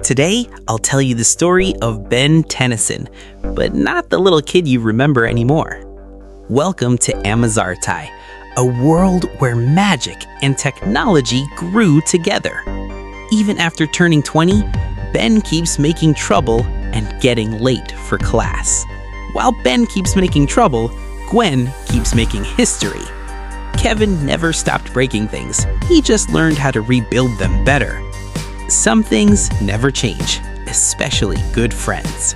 Today, I'll tell you the story of Ben Tennyson, but not the little kid you remember anymore. Welcome to Amizartai, a world where magic and technology grew together. Even after turning 20, Ben keeps making trouble and getting late for class. While Ben keeps making trouble, Gwen keeps making history. Kevin never stopped breaking things, he just learned how to rebuild them better. Some things never change, especially good friends.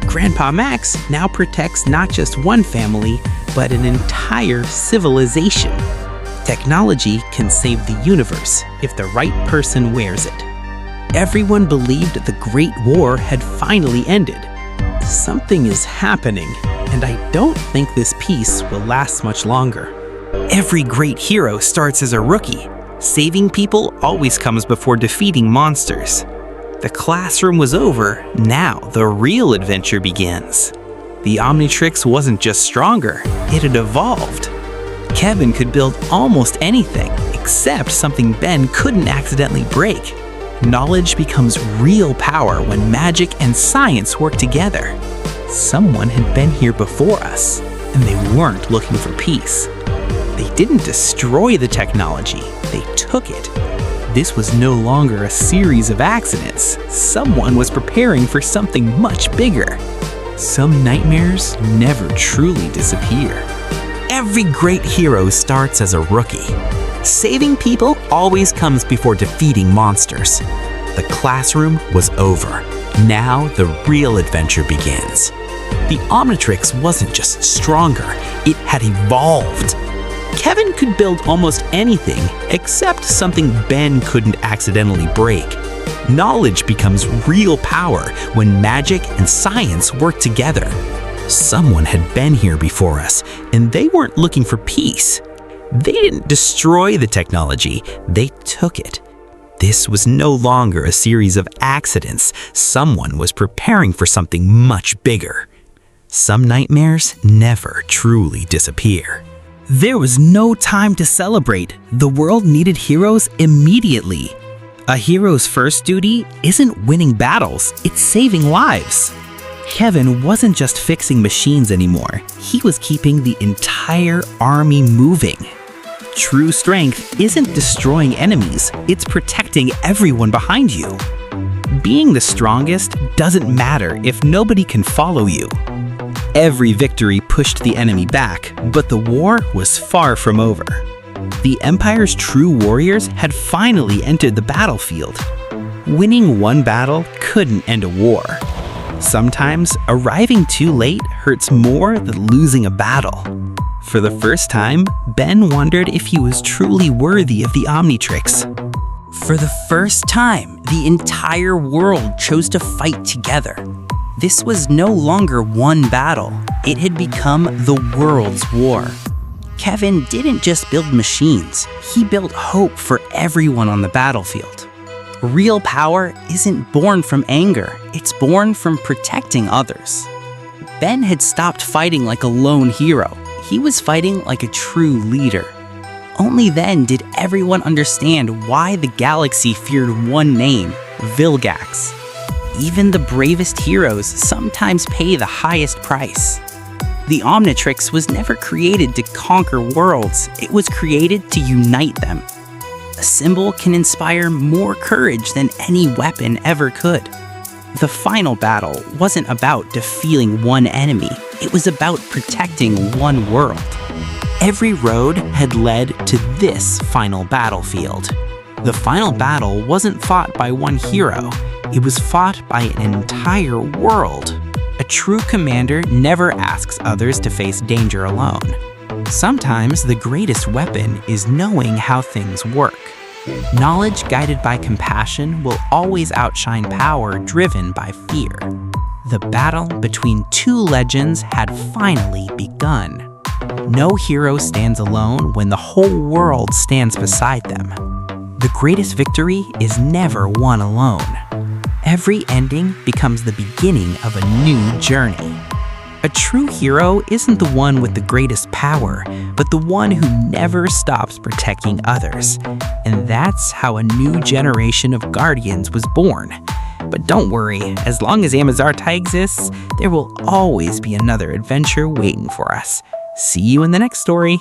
Grandpa Max now protects not just one family, but an entire civilization. Technology can save the universe if the right person wears it. Everyone believed the Great War had finally ended. Something is happening, and I don't think this peace will last much longer. Every great hero starts as a rookie. Saving people always comes before defeating monsters. The classroom was over, now the real adventure begins. The Omnitrix wasn't just stronger, it had evolved. Kevin could build almost anything, except something Ben couldn't accidentally break. Knowledge becomes real power when magic and science work together. Someone had been here before us, and they weren't looking for peace. They didn't destroy the technology, they took it. This was no longer a series of accidents. Someone was preparing for something much bigger. Some nightmares never truly disappear. Every great hero starts as a rookie. Saving people always comes before defeating monsters. The classroom was over. Now the real adventure begins. The Omnitrix wasn't just stronger, it had evolved. Kevin could build almost anything except something Ben couldn't accidentally break. Knowledge becomes real power when magic and science work together. Someone had been here before us, and they weren't looking for peace. They didn't destroy the technology, they took it. This was no longer a series of accidents. Someone was preparing for something much bigger. Some nightmares never truly disappear. There was no time to celebrate. The world needed heroes immediately. A hero's first duty isn't winning battles, it's saving lives. Kevin wasn't just fixing machines anymore. He was keeping the entire army moving. True strength isn't destroying enemies, it's protecting everyone behind you. Being the strongest doesn't matter if nobody can follow you. Every victory pushed the enemy back, but the war was far from over. The Empire's true warriors had finally entered the battlefield. Winning one battle couldn't end a war. Sometimes, arriving too late hurts more than losing a battle. For the first time, Ben wondered if he was truly worthy of the Omnitrix. For the first time, the entire world chose to fight together. This was no longer one battle. It had become the world's war. Kevin didn't just build machines, he built hope for everyone on the battlefield. Real power isn't born from anger, it's born from protecting others. Ben had stopped fighting like a lone hero. He was fighting like a true leader. Only then did everyone understand why the galaxy feared one name, Vilgax. Even the bravest heroes sometimes pay the highest price. The Omnitrix was never created to conquer worlds, it was created to unite them. A symbol can inspire more courage than any weapon ever could. The final battle wasn't about defeating one enemy, it was about protecting one world. Every road had led to this final battlefield. The final battle wasn't fought by one hero, it was fought by an entire world. A true commander never asks others to face danger alone. Sometimes the greatest weapon is knowing how things work. Knowledge guided by compassion will always outshine power driven by fear. The battle between two legends had finally begun. No hero stands alone when the whole world stands beside them. The greatest victory is never won alone. Every ending becomes the beginning of a new journey. A true hero isn't the one with the greatest power, but the one who never stops protecting others. And that's how a new generation of Guardians was born. But don't worry, as long as Amizartai exists, there will always be another adventure waiting for us. See you in the next story.